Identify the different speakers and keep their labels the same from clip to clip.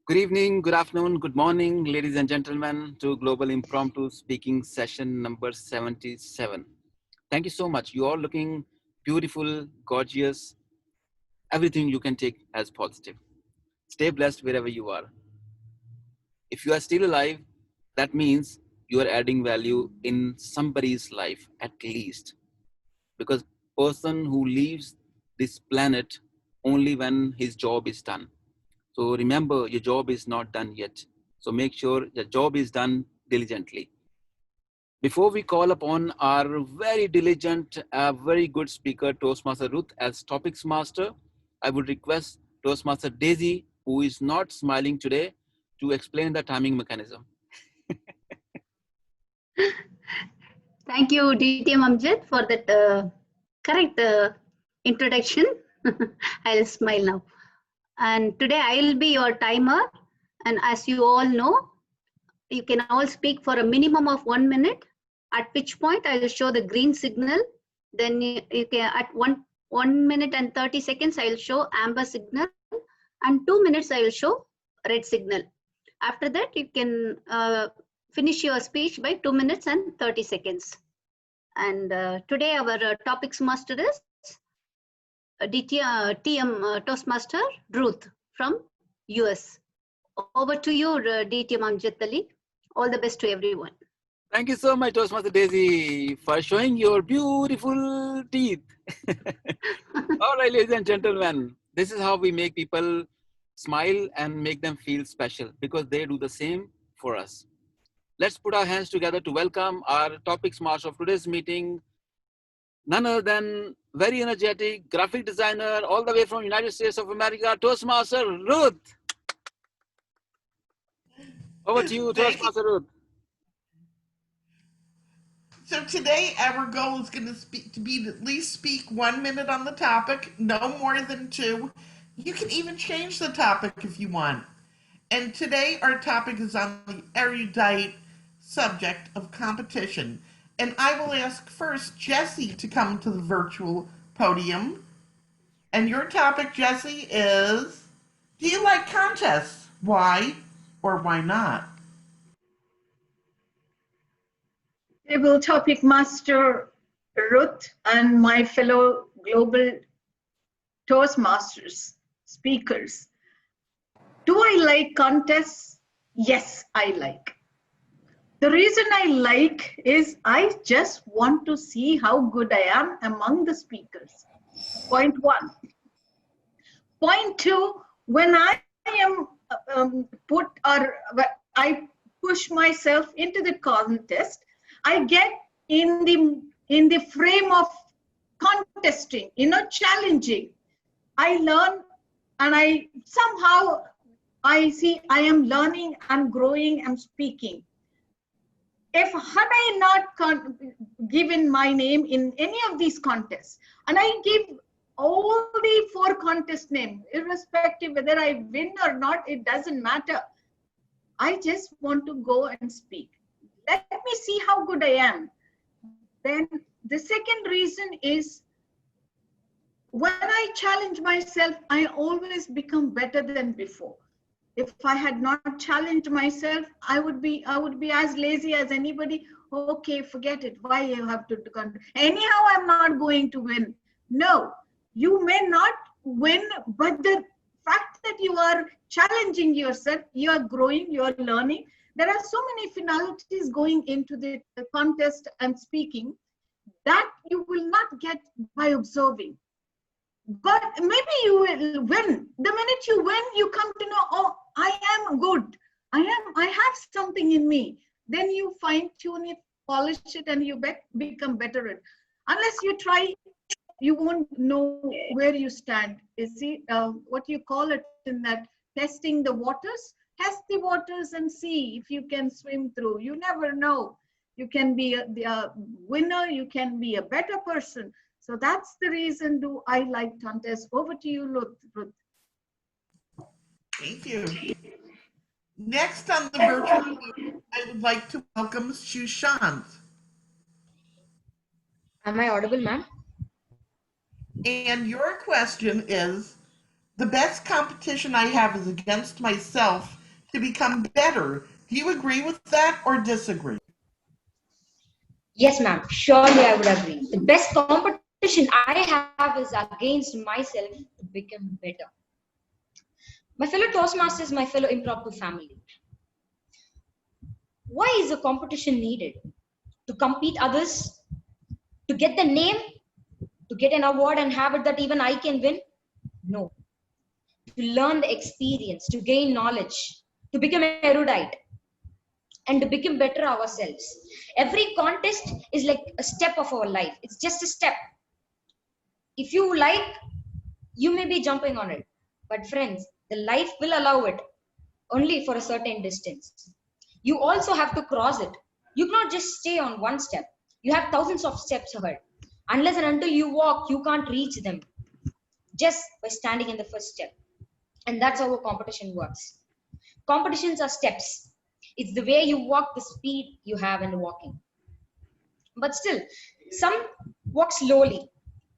Speaker 1: Good evening, good afternoon, good morning, ladies and gentlemen, to Global Impromptu Speaking session number 77. Thank you so much. You all looking beautiful, gorgeous, everything you can take as positive. Stay blessed wherever you are. If you are still alive, that means you are adding value in somebody's life at least. Because person who leaves this planet only when his job is done. So remember, your job is not done yet. So make sure your job is done diligently. Before we call upon our very diligent, very good speaker, Toastmaster Ruth, as topics master, I would request Toastmaster Daisy, who is not smiling today, to explain the timing mechanism.
Speaker 2: Thank you, DTM Amjad, for that correct introduction. I'll smile now. And today I'll be your timer. And as you all know, you can all speak for a minimum of 1 minute, at which point I will show the green signal. Then you can, at 1 minute and 30 seconds, I will show amber signal. And 2 minutes, I will show red signal. After that, you can finish your speech by 2 minutes and 30 seconds. And today our topics master is TM Toastmaster Ruth from US. Over to you, DTM Amjad Ali. All the best to everyone.
Speaker 1: Thank you so much, Toastmaster Daisy, for showing your beautiful teeth. All right, ladies and gentlemen, this is how we make people smile and make them feel special because they do the same for us. Let's put our hands together to welcome our topics master of today's meeting, none other than very energetic graphic designer all the way from United States of America, Toastmaster Ruth. Over to you, Toastmaster Ruth.
Speaker 3: So today our goal is going to be at least speak 1 minute on the topic, no more than 2. You can even change the topic if you want. And today our topic is on the erudite subject of competition. And I will ask first Jesse to come to the virtual podium. And your topic, Jesse, is, do you like contests? Why or why not?
Speaker 4: Table topic master Ruth and my fellow global Toastmasters speakers. Do I like contests? Yes, I like. The reason I like is I just want to see how good I am among the speakers. Point 1. Point 2, when I am I push myself into the contest, I get in the frame of contesting, challenging. I learn and I see I am learning and growing and speaking. If had I not given my name in any of these contests, and I give all the 4 contest names, irrespective whether I win or not, it doesn't matter. I just want to go and speak. Let me see how good I am. Then the second reason is when I challenge myself, I always become better than before. If I had not challenged myself, I would be as lazy as anybody. Okay, forget it. Why you have to do? Anyhow, I'm not going to win. No, you may not win, but the fact that you are challenging yourself, you are growing, you are learning. There are so many finalities going into the contest and speaking that you will not get by observing. But maybe you will win. The minute you win, you come to know, oh, I am good. I have something in me. Then you fine tune it, polish it, and you become better at it. Unless you try, you won't know where you stand. You see, what you call it in that testing the waters? Test the waters and see if you can swim through. You never know. You can be a winner. You can be a better person. So that's the reason do I like contests. Over to you, Ruth.
Speaker 3: Thank you. Next on the virtual, I would like to welcome Sushant.
Speaker 5: Am I audible, ma'am?
Speaker 3: And your question is, The best competition I have is against myself to become better. Do you agree with that or disagree?
Speaker 5: Yes, ma'am. Surely I would agree. The best competition I have is against myself to become better. My fellow Toastmasters, my fellow Impromptu family. Why is a competition needed? To compete others? To get the name? To get an award and have it that even I can win? No. To learn the experience, to gain knowledge, to become erudite, and to become better ourselves. Every contest is like a step of our life. It's just a step. If you like, you may be jumping on it. But friends, the life will allow it only for a certain distance. You also have to cross it. You cannot just stay on one step. You have thousands of steps ahead. Unless and until you walk, you can't reach them just by standing in the first step. And that's how a competition works. Competitions are steps. It's the way you walk, the speed you have in walking. But still, some walk slowly.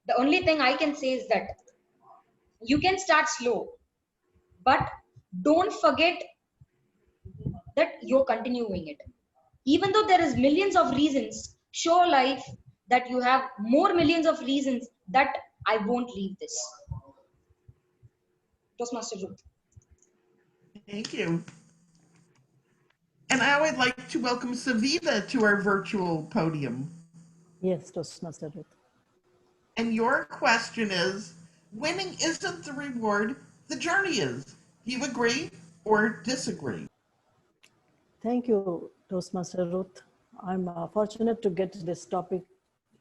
Speaker 5: The only thing I can say is that you can start slow, but don't forget that you're continuing it. Even though there is millions of reasons, show life that you have more millions of reasons that I won't leave this. Toastmaster Ruth.
Speaker 3: Thank you. And I would like to welcome Savita to our virtual podium.
Speaker 6: Yes, Toastmaster Ruth.
Speaker 3: And your question is, winning isn't the reward, the journey is. Do you agree or disagree?
Speaker 6: Thank you, Toastmaster Ruth. I'm fortunate to get this topic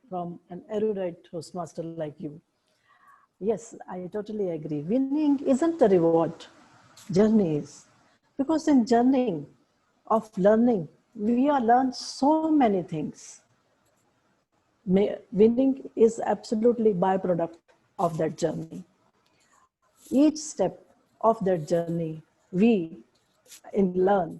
Speaker 6: from an erudite Toastmaster like you. Yes, I totally agree. Winning isn't the reward, journey is. Because in journey of learning, we are learned so many things. Winning is absolutely byproduct of that journey. Each step of that journey, we learn,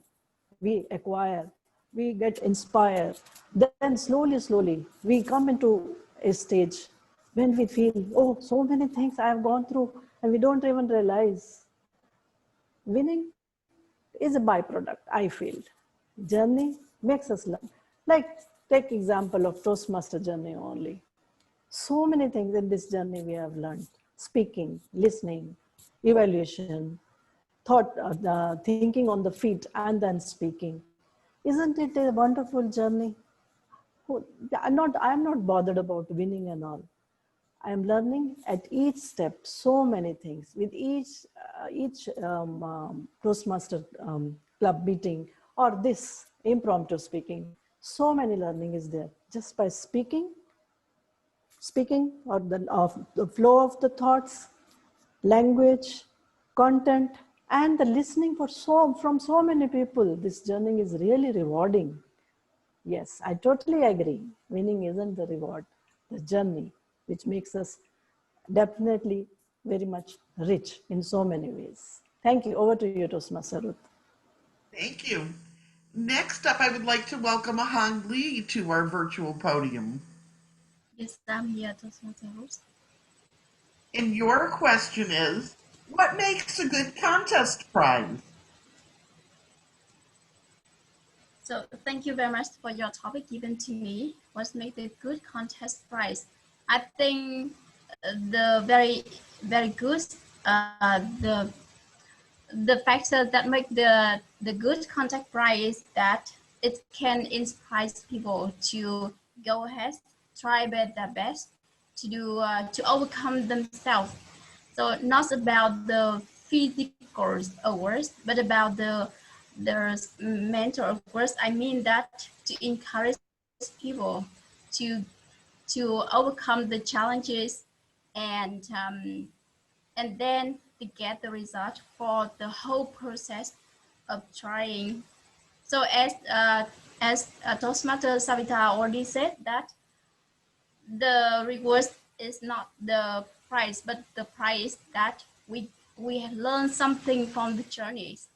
Speaker 6: we acquire, we get inspired. Then slowly, we come into a stage when we feel, oh, so many things I have gone through, and we don't even realize. Winning is a byproduct, I feel. Journey makes us learn. Like, take example of Toastmaster journey only. So many things in this journey we have learned. Speaking, listening, evaluation, thinking on the feet and then speaking. Isn't it a wonderful journey? I'm not bothered about winning and all. I'm learning at each step so many things. With each Toastmaster club meeting or this impromptu speaking, so many learning is there. Just by speaking or the flow of the thoughts, language, content, and the listening from so many people. This journey is really rewarding. Yes, I totally agree. Winning isn't the reward, the journey, which makes us definitely very much rich in so many ways. Thank you. Over to you, Toastmaster Ruth.
Speaker 3: Thank you. Next up, I would like to welcome Ahang Lee to our virtual podium.
Speaker 7: Yes, I'm here to host.
Speaker 3: And your question is, what makes a good contest prize?
Speaker 7: So thank you very much for your topic given to me. What makes a good contest prize? I think the very good the factor that make the good contact prize that it can inspire people to go ahead, try their best to do to overcome themselves. So not about the physical awards, but about the mental awards. I mean that to encourage people to to overcome the challenges and and then to get the result for the whole process of trying. So as Toastmaster Savita already said that the reward is not the price, but the price that we learn something from the journeys.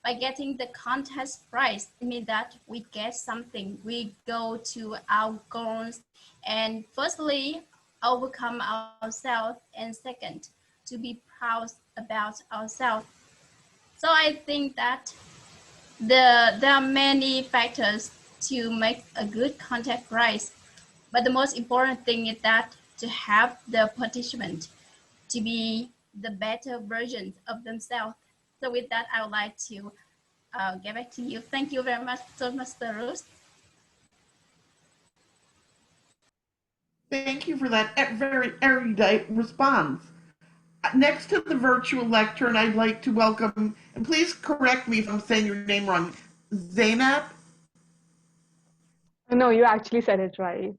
Speaker 7: By getting the contest prize, it means that we get something. We go to our goals and firstly overcome ourselves, and second to be proud about ourselves. So I think that there are many factors to make a good contact price, but the most important thing is that to have the participant to be the better version of themselves. So with that, I would like to get back to you. Thank you very much, Mr. Rose.
Speaker 3: Thank you for that very erudite response. Next to the virtual lectern, I'd like to welcome, and please correct me if I'm saying your name wrong, Zainab.
Speaker 8: No, you actually said it right.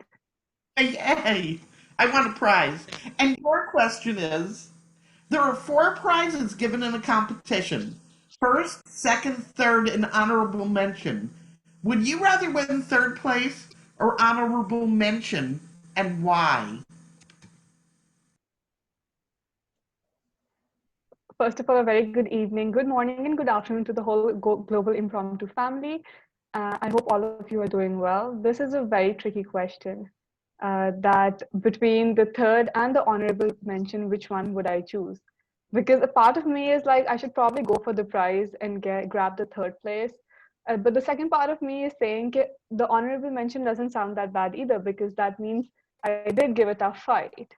Speaker 3: Yay! I want a prize. And your question is, there are 4 prizes given in a competition. First, second, third, and honorable mention. Would you rather win third place or honorable mention, and why?
Speaker 8: First of all, a very good evening, good morning, and good afternoon to the whole Global Impromptu family. I hope all of you are doing well. This is a very tricky question. That between the third and the honorable mention, which one would I choose? Because a part of me is like, I should probably go for the prize and grab the third place. But the second part of me is saying the honorable mention doesn't sound that bad either, because that means I did give a tough fight.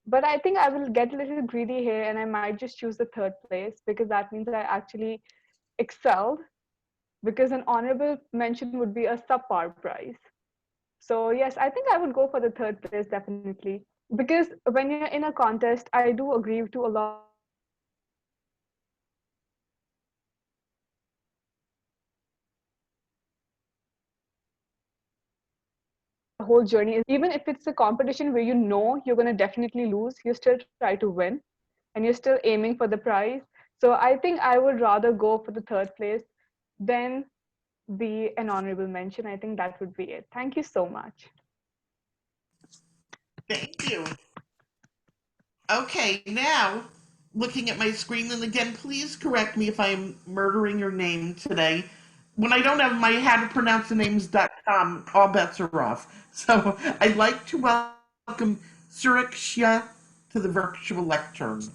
Speaker 8: But I think I will get a little greedy here and I might just choose the third place, because that means I actually excelled, because an honorable mention would be a subpar prize. So yes, I think I would go for the third place definitely, because when you're in a contest, I do agree to a lot of what you said, that the whole journey is about even if it's a competition where you know you're going to definitely lose, you still try to win and you're still aiming for the prize. So I think I would rather go for the third place than be an honorable mention. I think that would be it. Thank you so much.
Speaker 3: Thank you. Okay, now looking at my screen, and again, please correct me if I'm murdering your name today. When I don't have my how to pronounce the names.com, all bets are off. So I'd like to welcome Suriksha to the virtual lectern.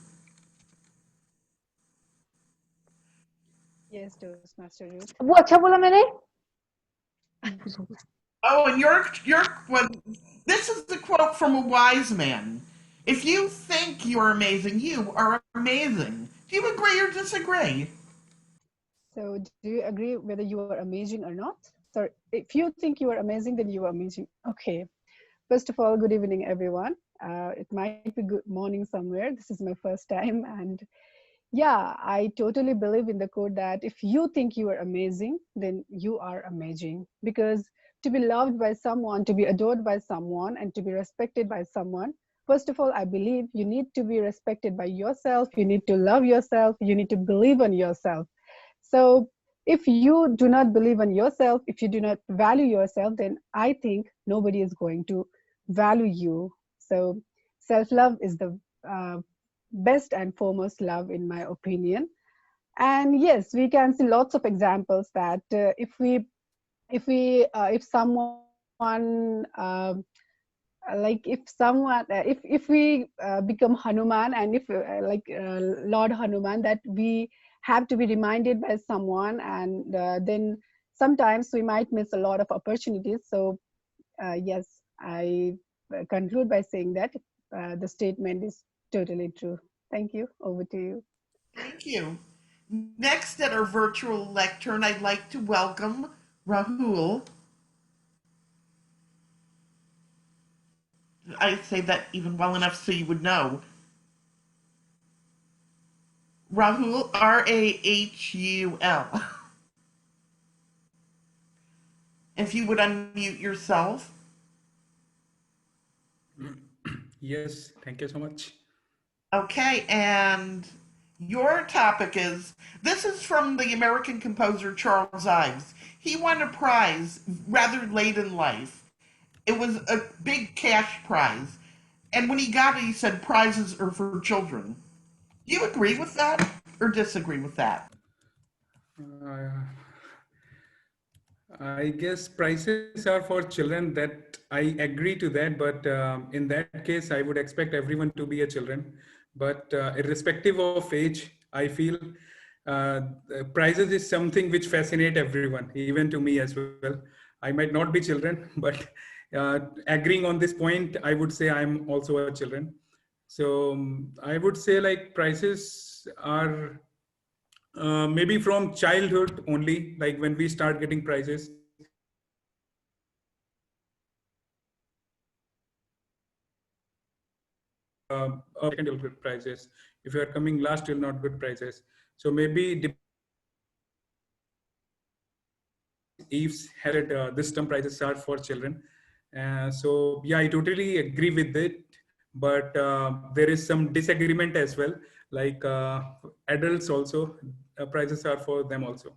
Speaker 9: Yes, Toastmaster Ruth.
Speaker 8: वो अच्छा बोला मैंने.
Speaker 3: Oh, and your well, this is the quote from a wise man. If you think you are amazing, you are amazing. Do you agree or disagree?
Speaker 9: So, do you agree whether you are amazing or not? So, if you think you are amazing, then you are amazing. Okay. First of all, good evening, everyone. It might be good morning somewhere. This is my first time. And yeah, I totally believe in the quote that if you think you are amazing, then you are amazing. Because to be loved by someone, to be adored by someone, and to be respected by someone, first of all, I believe you need to be respected by yourself. You need to love yourself. You need to believe in yourself. So if you do not believe in yourself, if you do not value yourself, then I think nobody is going to value you. So self-love is the best and foremost love, in my opinion. And yes, we can see lots of examples that if someone if we become Hanuman, and if Lord Hanuman, that we have to be reminded by someone, and then sometimes we might miss a lot of opportunities. So yes, I conclude by saying that the statement is totally true. Thank you. Over to you.
Speaker 3: Thank you. Next at our virtual lectern, I'd like to welcome Rahul. I say that even well enough so you would know. Rahul, Rahul. If you would unmute yourself.
Speaker 10: Yes, thank you so much.
Speaker 3: Okay, and your topic is, this is from the American composer Charles Ives. He won a prize rather late in life. It was a big cash prize. And when he got it, he said prizes are for children. Do you agree with that or disagree with that?
Speaker 10: Uh, I guess prices are for children. That I agree to that, but in that case, I would expect everyone to be a children. But irrespective of age, I feel prizes is something which fascinate everyone, even to me as well. I might not be children, but agreeing on this point, I would say I'm also a children. So I would say like prizes are maybe from childhood only, like when we start getting prizes. Second, you'll get prizes. If you are coming last, you'll not get prizes. So maybe Eve's had this term prizes are for children. So yeah, I totally agree with it, but there is some disagreement as well. Like adults also, prizes are for them also.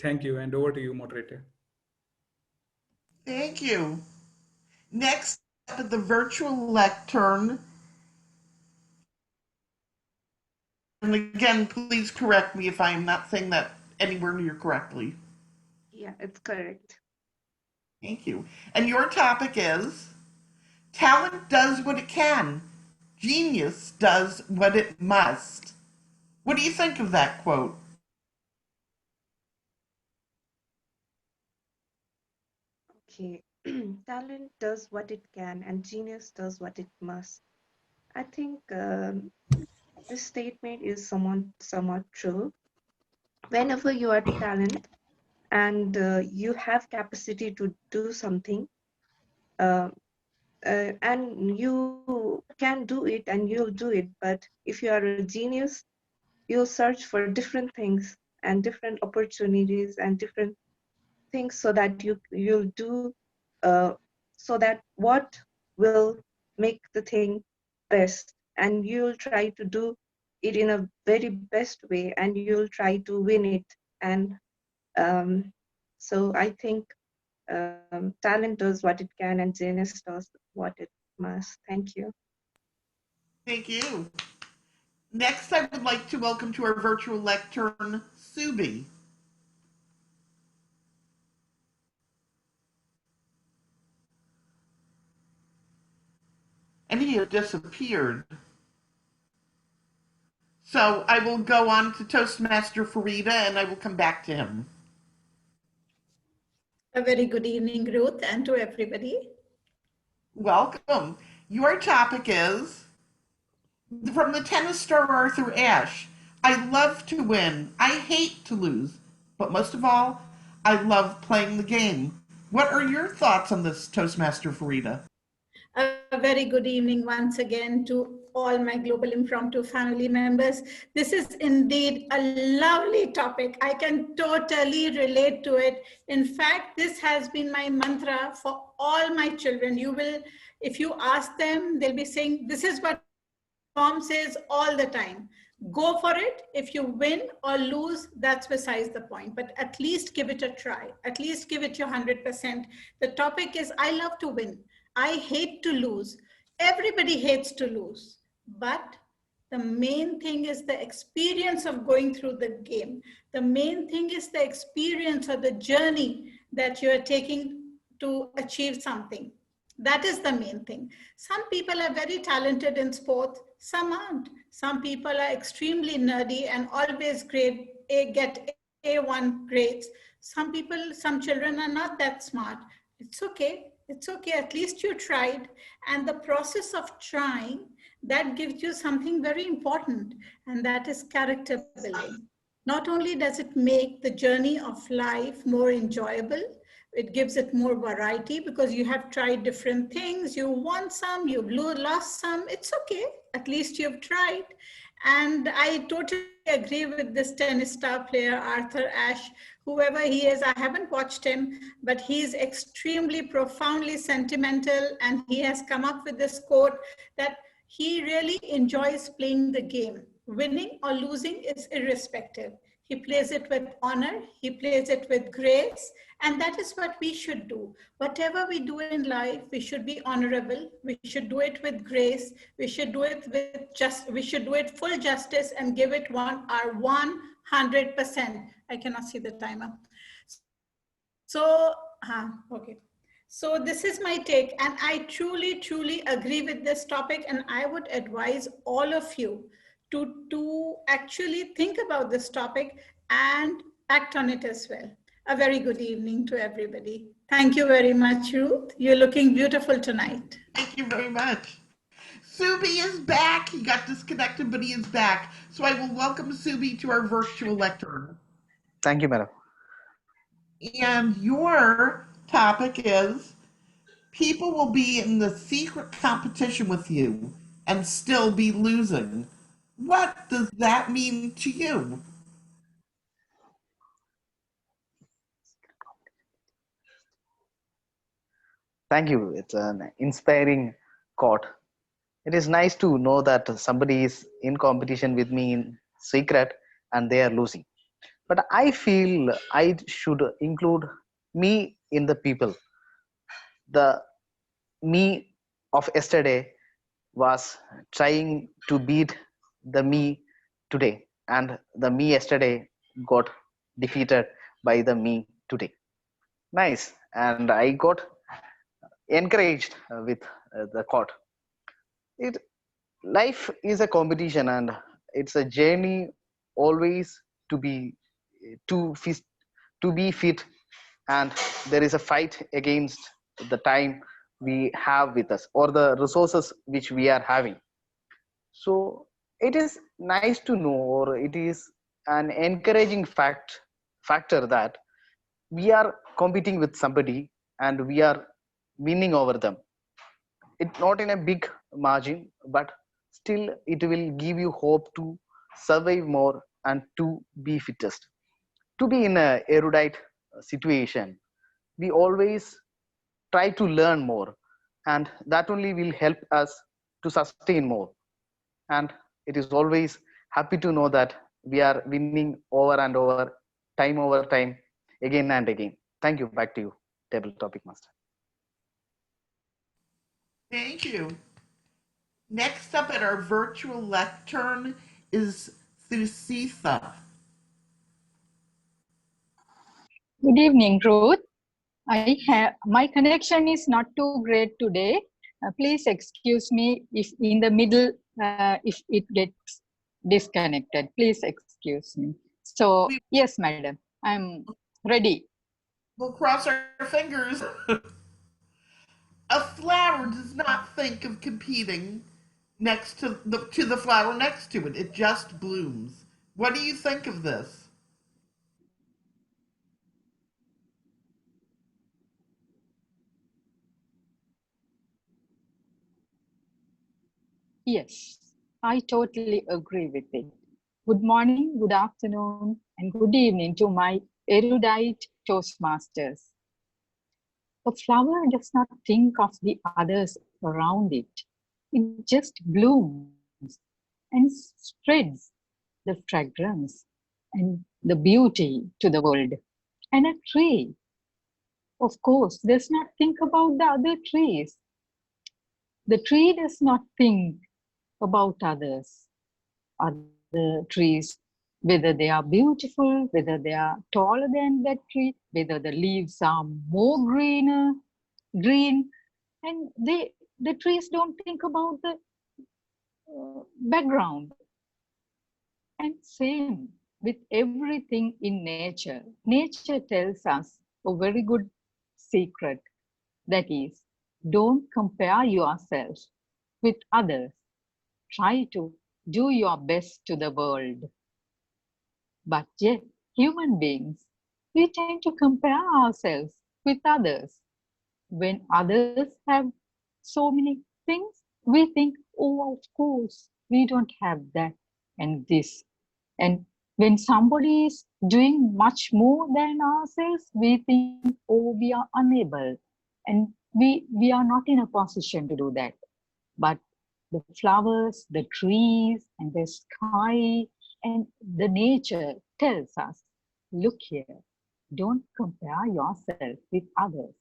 Speaker 10: Thank you, and over to you, moderator.
Speaker 3: Thank you. Next up at the virtual lectern, and again, please correct me if I am not saying that anywhere near correctly.
Speaker 11: Yeah, it's correct.
Speaker 3: Thank you. And your topic is talent does what it can, genius does what it must. What do you think of that quote?
Speaker 11: Okay. Talent does what it can and genius does what it must. I think this statement is somewhat true. Whenever you are talent and you have capacity to do something, uh, and you can do it and you'll do it. But if you are a genius, you'll search for different things and different opportunities and different things so that you'll do uh, so that what will make the thing best, and you'll try to do it in a very best way and you'll try to win it. And um, so I think talent does what it can and genius does what it must. Thank you.
Speaker 3: Thank you. Next, I would like to welcome to our virtual lectern Subi. And he had disappeared. So I will go on to Toastmaster Farida and I will come back to him.
Speaker 4: A very good evening, Ruth, and to everybody.
Speaker 3: Welcome. Your topic is from the tennis star Arthur Ashe. I love to win. I hate to lose. But most of all, I love playing the game. What are your thoughts on this, Toastmaster Farida?
Speaker 4: A very good evening once again to all my Global Impromptu family members. This is indeed a lovely topic. I can totally relate to it. In fact, this has been my mantra for all my children. You will, if you ask them, they'll be saying, this is what mom says all the time. Go for it. If you win or lose, that's besides the point. But at least give it a try. At least give it your 100%. The topic is, I love to win. I hate to lose. Everybody hates to lose. But the main thing is the experience of going through the game. The main thing is the experience or the journey that you are taking to achieve something. That is the main thing. Some people are very talented in sport, some aren't. Some people are extremely nerdy and always get A1 grades. Some people, some children are not that smart. It's okay. It's okay. At least you tried. And the process of trying, that gives you something very important, and that is character building. Not only does it make the journey of life more enjoyable, it gives it more variety because you have tried different things. You won some, you've lost some. It's okay. At least you've tried. And I totally agree with this tennis star player, Arthur Ashe, whoever he is. I haven't watched him, but he's extremely profoundly sentimental. And he has come up with this quote that he really enjoys playing the game. Winning or losing is irrespective. He plays it with honor, he plays it with grace, and that is what we should do. Whatever we do in life, we should be honorable, we should do it with grace, we should do it we should do it full justice and give it our 100%. I cannot see the timer. So, okay. So this is my take, and I truly, truly agree with this topic, and I would advise all of you to actually think about this topic and act on it as well. A very good evening to everybody. Thank you very much, Ruth. You're looking beautiful tonight.
Speaker 3: Thank you very much. Subi is back. He got disconnected, but he is back. So I will welcome Subi to our virtual lectern.
Speaker 12: Thank you, madam.
Speaker 3: And your topic is people will be in the secret competition with you and still be losing. What does that mean to you?
Speaker 12: Thank you. It's an inspiring quote. It is nice to know that somebody is in competition with me in secret and they are losing. But I feel I should include me in the people. The me of yesterday was trying to beat the me today, and the me yesterday got defeated by the me today. Nice. And I got encouraged with the quote. It life is a competition and it's a journey always to be to fit, to be fit, and there is a fight against the time we have with us or the resources which we are having. So it is nice to know, or it is an encouraging factor that we are competing with somebody and we are winning over them. It not in a big margin, but still it will give you hope to survive more and to be fittest. To be in a erudite situation, we always try to learn more, and that only will help us to sustain more. And it is always happy to know that we are winning over and over time, again and again. Thank you. Back to you, table topic master.
Speaker 3: Thank you. Next up at our virtual lectern is Thusitha.
Speaker 13: Good evening, Ruth. My connection is not too great today. Please excuse me if in the middle, if it gets disconnected. Please excuse me. So, yes, madam, I'm ready.
Speaker 3: We'll cross our fingers. A flower does not think of competing next to the flower next to it. It just blooms. What do you think of this?
Speaker 13: Yes, I totally agree with it. Good morning, good afternoon, and good evening to my erudite Toastmasters. A flower does not think of the others around it. It just blooms and spreads the fragrance and the beauty to the world. And a tree, of course, does not think about the other trees. The tree does not think about others, other trees, whether they are beautiful, whether they are taller than that tree, whether the leaves are more green, and the trees don't think about the background. And same with everything in nature. Nature tells us a very good secret, that is, don't compare yourself with others. Try to do your best to the world. But yet, human beings, we tend to compare ourselves with others. When others have so many things, we think, oh, of course, we don't have that and this. And when somebody is doing much more than ourselves, we think, oh, we are unable. And we are not in a position to do that. But the flowers, the trees, and the sky, and the nature tells us, look here, don't compare yourself with others.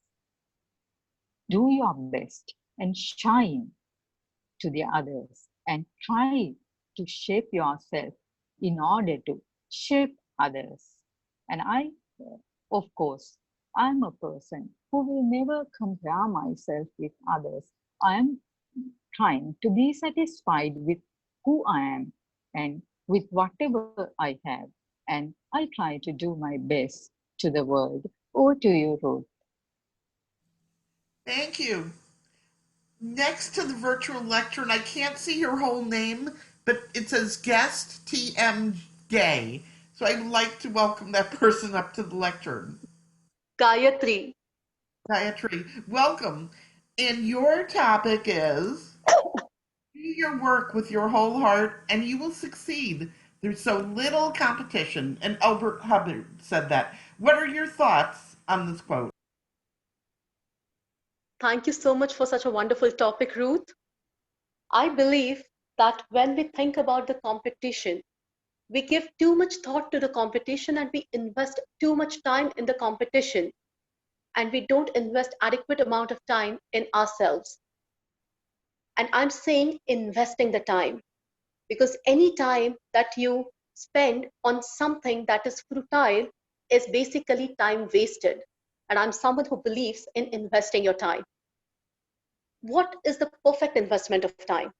Speaker 13: Do your best and shine to the others and try to shape yourself in order to shape others. And of course, I'm a person who will never compare myself with others. I am trying to be satisfied with who I am and with whatever I have. And I try to do my best to the world. Over to you, Ruth.
Speaker 3: Thank you. Next to the virtual lectern, I can't see her whole name, but it says guest TM Gay. So I'd like to welcome that person up to the lectern.
Speaker 14: Gayatri.
Speaker 3: Gayatri, welcome. And your topic is do your work with your whole heart and you will succeed. There's so little competition. And Albert Hubbard said that. What are your thoughts on this quote?
Speaker 14: Thank you so much for such a wonderful topic, Ruth. I believe that when we think about the competition, we give too much thought to the competition and we invest too much time in the competition, and we don't invest adequate amount of time in ourselves. And I'm saying investing the time, because any time that you spend on something that is futile is basically time wasted. And I'm someone who believes in investing your time. What is the perfect investment of time?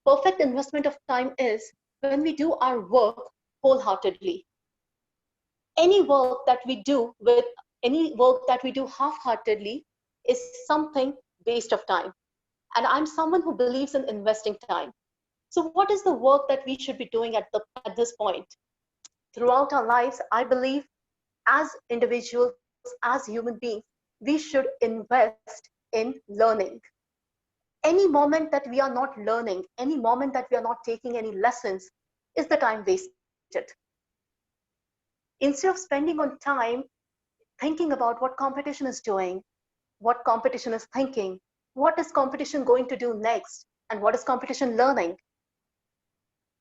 Speaker 14: Perfect investment of time is when we do our work wholeheartedly. Any work that we do with any work that we do half-heartedly is something waste of time. And I'm someone who believes in investing time. So what is the work that we should be doing at this point? Throughout our lives, I believe as individuals, as human beings, we should invest in learning. Any moment that we are not learning, any moment that we are not taking any lessons is the time wasted. Instead of spending on time thinking about what competition is doing, what competition is thinking, what is competition going to do next, and what is competition learning,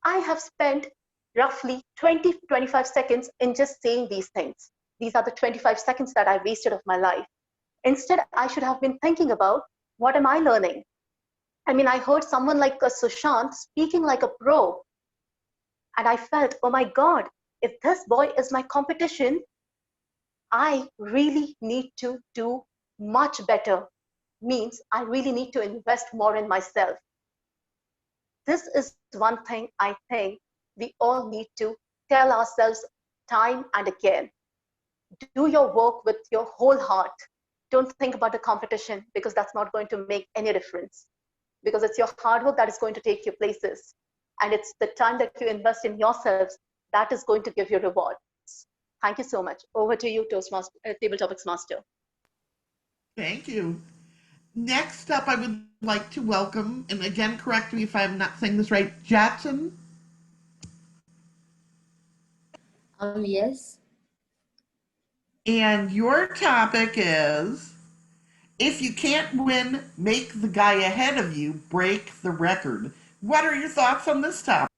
Speaker 14: I have spent roughly 20-25 seconds in just saying these things. These are the 25 seconds that I wasted of my life. Instead, I should have been thinking about what am I learning? I mean, I heard someone like Sushant speaking like a pro, and I felt, oh my God, if this boy is my competition, I really need to do much better. Means I really need to invest more in myself. This is one thing I think we all need to tell ourselves time and again. Do your work with your whole heart. Don't think about the competition, because that's not going to make any difference. Because it's your hard work that is going to take you places. And it's the time that you invest in yourselves that is going to give you rewards. Thank you so much. Over to you, Table Topics Master.
Speaker 3: Thank you. Next up, I would like to welcome, and again, correct me if I'm not saying this right, Jackson.
Speaker 15: Yes.
Speaker 3: And your topic is if you can't win, make the guy ahead of you break the record. What are your thoughts on this topic?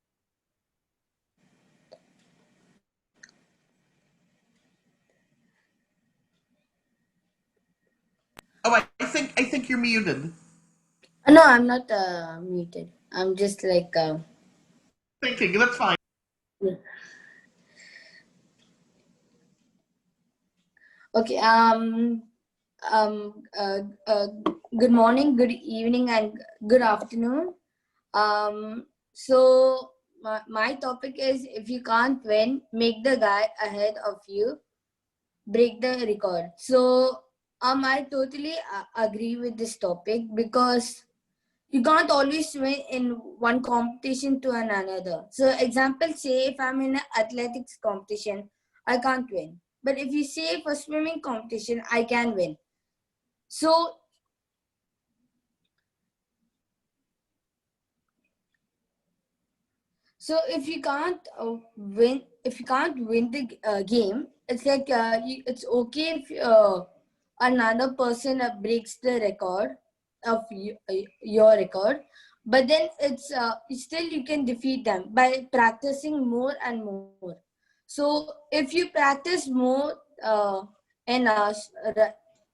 Speaker 3: Oh, I think you're muted.
Speaker 15: No, I'm not muted. I'm just like
Speaker 3: thinking. That's fine.
Speaker 15: Yeah. Okay. Um. Uh, uh, Good morning, good evening, and good afternoon. So my topic is if you can't win, make the guy ahead of you break the record. So I totally agree with this topic, because you can't always win in one competition to another. So example, say if I'm in an athletics competition, I can't win. But if you say for swimming competition, I can win. So if you can't win the game, it's like it's okay if another person breaks the record of your record, but then it's still you can defeat them by practicing more and more. So if you practice more in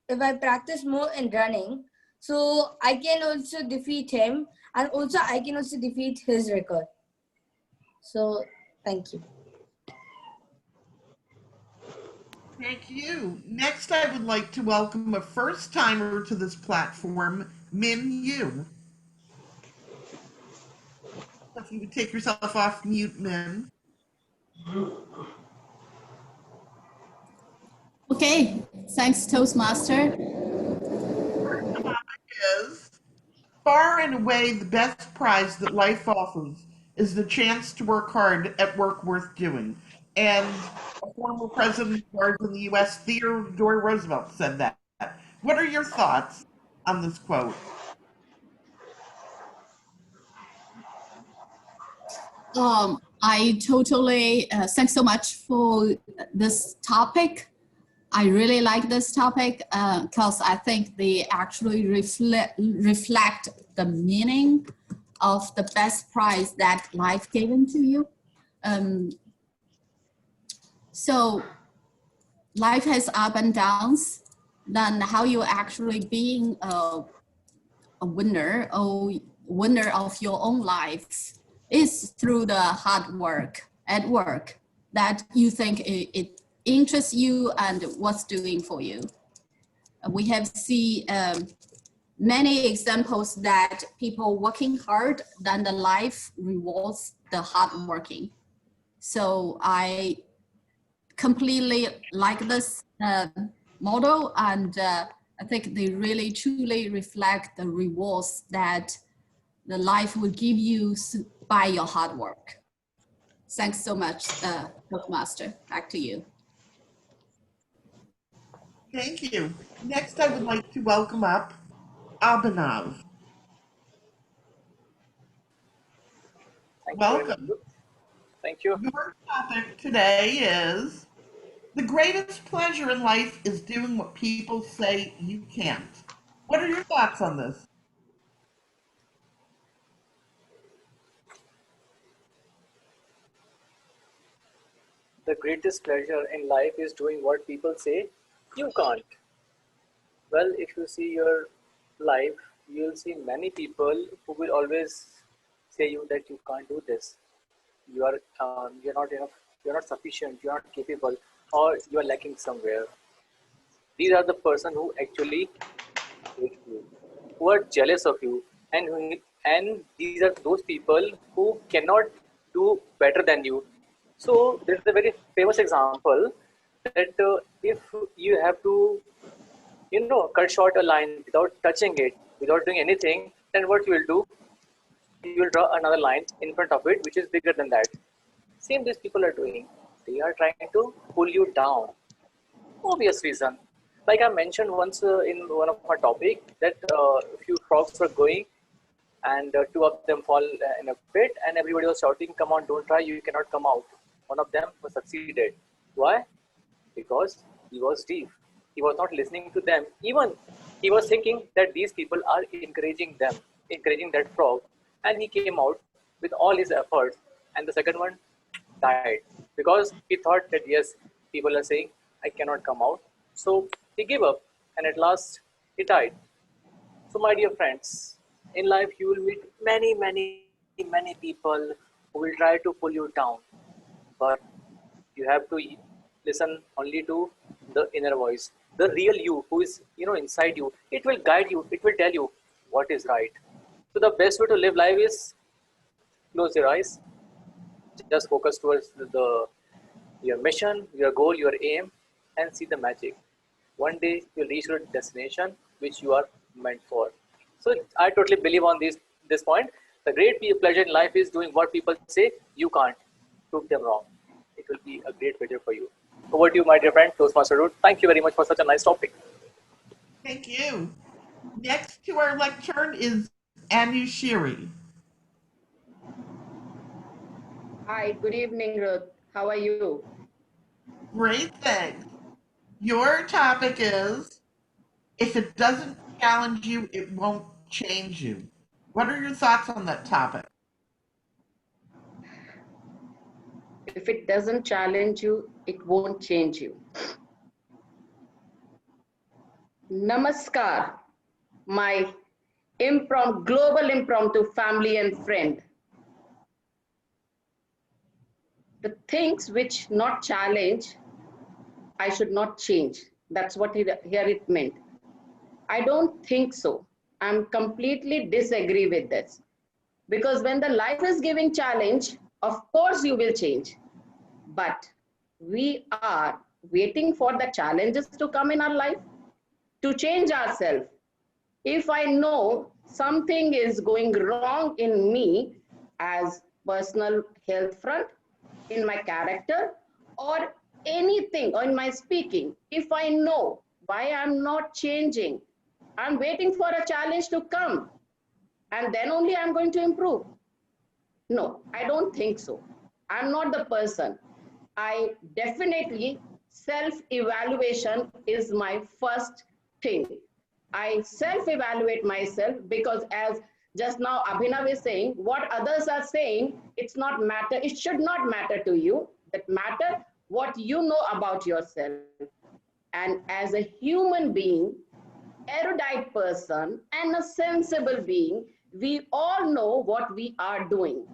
Speaker 15: if I practice more in running, so I can also defeat him, and also I can also defeat his record. So thank you.
Speaker 3: Thank you. Next, I would like to welcome a first timer to this platform, Min Yu. If you would take yourself off mute, Min.
Speaker 16: Okay, thanks, Toastmaster.
Speaker 3: Is far and away the best prize that life offers is the chance to work hard at work worth doing. And a former president of ours in the US, Theodore Roosevelt, said that. What are your thoughts on this quote?
Speaker 16: I totally, thanks so much for this topic. I really like this topic because I think they actually reflect the meaning of the best prize that life given to you. So life has up and downs, then how you actually being a winner or winner of your own life is through the hard work at work that you think it interests you and what's doing for you. We have seen many examples that people working hard, then the life rewards the hard working. So I completely like this model, and I think they really truly reflect the rewards that the life will give you by your hard work. Thanks so much, Toastmaster. Back to you.
Speaker 3: Thank you. Next, I would like to welcome up Abhinav. Welcome.
Speaker 17: Thank you.
Speaker 3: Your topic today is the greatest pleasure in life is doing what people say you can't. What are your thoughts on this?
Speaker 17: The greatest pleasure in life is doing what people say you can't. Well, if you see your life, you'll see many people who will always say you that you can't do this. You're not enough. You're not sufficient. You're not capable, or you are lacking somewhere. These are the person who actually hate you, who are jealous of you, and these are those people who cannot do better than you. So there is a very famous example that if you have to, cut short a line without touching it, without doing anything, then what you will do? You will draw another line in front of it, which is bigger than that. Same these people are doing. They are trying to pull you down. Obvious reason. Like I mentioned once in one of my topic that a few frogs were going and two of them fall in a pit and everybody was shouting, come on, don't try, you cannot come out. One of them was succeeded. Why? Because he was deep. He was not listening to them. Even he was thinking that these people are encouraging them, encouraging that frog, and he came out with all his efforts. And the second one died because he thought that yes, people are saying I cannot come out. So he gave up, and at last he died. So my dear friends, in life you will meet many people who will try to pull you down, but you have to listen only to the inner voice, the real you who is inside you. It will guide you, it will tell you what is right. So the best way to live life is close your eyes, just focus towards your mission, your goal, your aim, and see the magic. One day you'll reach your destination which you are meant for. So I totally believe on this point. The great pleasure in life is doing what people say you can't. Prove them wrong. It will be a great pleasure for you. Over to you, my dear friend, Toastmaster Root. Thank you very much for such a nice topic.
Speaker 3: Thank you. Next to our lectern is Anushiri.
Speaker 18: Hi, good evening, Ruth. How are you?
Speaker 3: Great, thanks. Your topic is if it doesn't challenge you, it won't change you. What are your thoughts on that topic?
Speaker 18: If it doesn't challenge you, it won't change you. Namaskar, my global impromptu family and friend. The things which not challenge, I should not change. That's what here it meant. I don't think so. I'm completely disagree with this. Because when the life is giving challenge, of course you will change. But we are waiting for the challenges to come in our life to change ourselves. If I know something is going wrong in me as personal health front, in my character, or anything, or in my speaking, if I know why I'm not changing, I'm waiting for a challenge to come, and then only I'm going to improve. No, I don't think so. I'm not the person. I definitely, self-evaluation is my first thing. I self-evaluate myself because as just now Abhinav is saying, what others are saying, it's not matter, it should not matter to you. That matter what you know about yourself. And as a human being, erudite person and a sensible being, we all know what we are doing.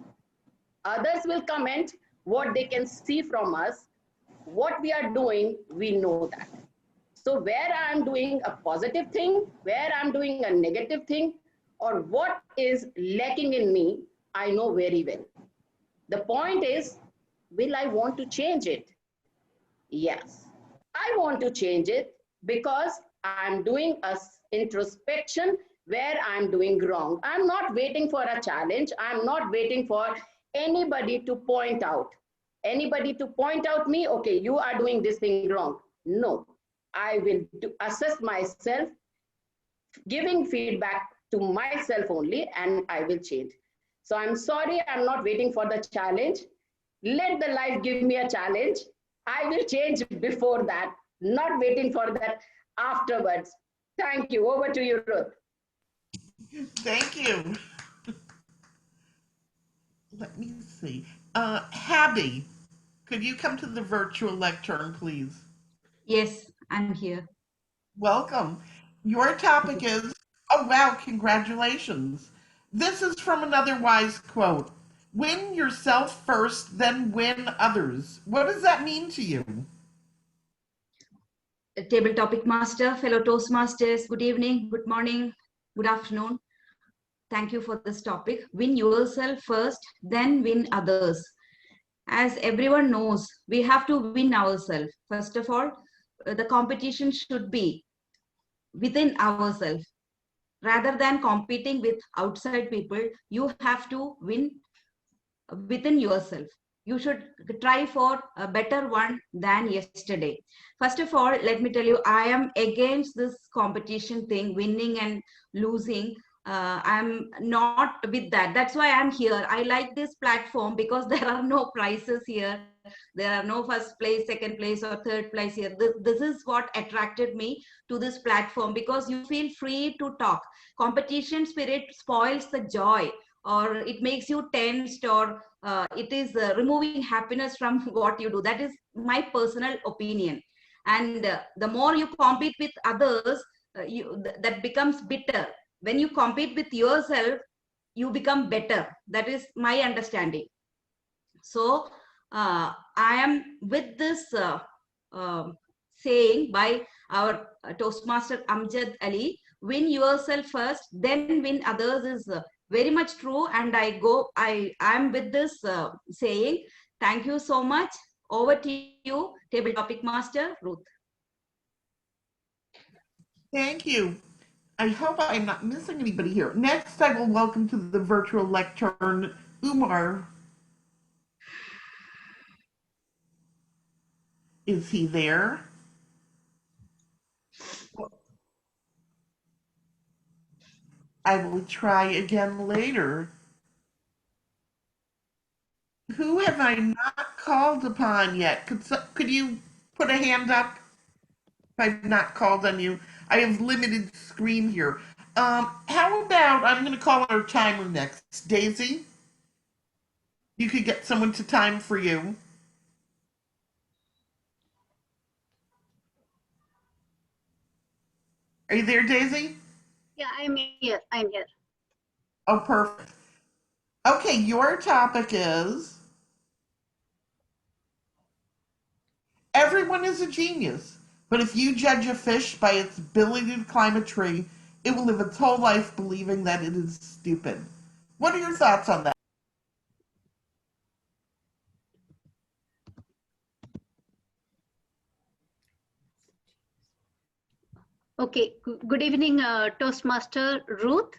Speaker 18: Others will comment what they can see from us. What we are doing, we know that. So where I'm doing a positive thing, where I'm doing a negative thing, or what is lacking in me, I know very well. The point is, will I want to change it? Yes, I want to change it because I'm doing a introspection where I'm doing wrong. I'm not waiting for a challenge. I'm not waiting for anybody to point out. Anybody to point out me, okay, you are doing this thing wrong. No, I will assess myself, giving feedback to myself only, and I will change. So I'm sorry, I'm not waiting for the challenge. Let the life give me a challenge. I will change before that, not waiting for that afterwards. Thank you. Over to you, Ruth.
Speaker 3: Thank you. Let me see. Habby, could you come to the virtual lectern, please?
Speaker 19: Yes, I'm here.
Speaker 3: Welcome. Your topic is, oh wow, congratulations. This is from another wise quote. Win yourself first, then win others. What does that mean to you?
Speaker 19: Table topic master, fellow Toastmasters, good evening, good morning, good afternoon. Thank you for this topic. Win yourself first, then win others. As everyone knows, we have to win ourselves. First of all, the competition should be within ourselves. Rather than competing with outside people, you have to win within yourself. You should try for a better one than yesterday. First of all, let me tell you, I am against this competition thing, winning and losing. I'm not with that. That's why I'm here. I like this platform because there are no prizes here. There are no first place, second place, or third place here. This is what attracted me to this platform, because you feel free to talk. Competition spirit spoils the joy, or it makes you tensed, or it is removing happiness from what you do. That is my personal opinion. And the more you compete with others, that becomes bitter. When you compete with yourself, you become better. That is my understanding. So I am with this saying by our Toastmaster Amjad Ali, win yourself first, then win others, is very much true. And I am with this saying. Thank you so much. Over to you, table topic master, Ruth.
Speaker 3: Thank you. I hope I'm not missing anybody here. Next, I will welcome to the virtual lectern Umar. Is he there? I will try again later. Who have I not called upon yet? Could you put a hand up if I've not called on you? I have limited screen here. How about I'm going to call our timer next. Daisy, you could get someone to time for you. Are you there, Daisy?
Speaker 2: Yeah, I'm here. I'm here.
Speaker 3: Oh, perfect. Okay, your topic is Everyone is a genius, but if you judge a fish by its ability to climb a tree, it will live its whole life believing that it is stupid. What are your thoughts on that?
Speaker 2: Okay, good evening, Toastmaster Ruth.